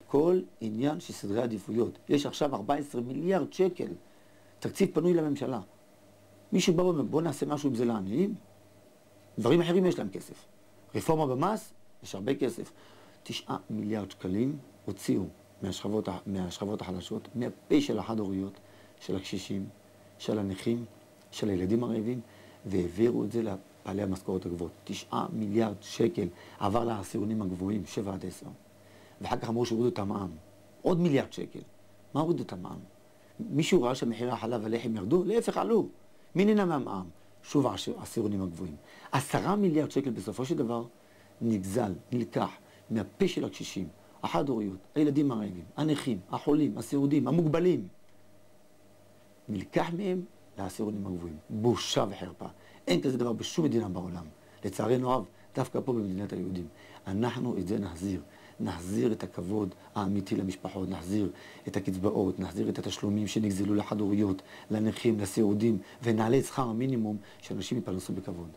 כל עניין של סדרי עדיפויות. יש עכשיו 14 מיליארד שקל, תקציב פנוי לממשלה. מישהו בא ואומר, בוא נעשה משהו עם זה לעניים? דברים אחרים יש להם כסף. רפורמה במס, יש הרבה כסף. 9 מיליארד שקלים הוציאו מהשכבות החלשות, מהפה של החד-הוריות, של הקשישים, של הנכים, של הילדים הרעבים, והעבירו את זה לבעלי המשכורות הגבוהות. 9 מיליארד שקל עבר לעשירונים הגבוהים, 7 עד 10. ואחר כך אמרו שהורידו את המע"מ. עוד מיליארד שקל. מה הורידו את המע"מ? מישהו ראה שמחירי החלב והלחם ירדו? להפך עלו. מי נהנה מהמע"מ? שוב העשירונים הגבוהים. 10 מיליארד שקל בסופו של דבר נגזל, נלקח מהפה של הקשישים, החד-הוריות, הילדים הרעבים, הנכים, החולים, הסיעודים, המוגבלים. נלקח מהם לעשירונים הגבוהים. בושה וחרפה. אין כזה דבר בשום מדינה בעולם. לצערנו הרב, דווקא פה במדינת היהודים. אנחנו את זה נחזיר. נחזיר את הכבוד האמיתי למשפחות, נחזיר את הקצבאות, נחזיר את התשלומים שנגזלו לחד-הוריות, לנכים, לסיעודים, ונעלה את שכר המינימום שאנשים יתפרנסו בכבוד.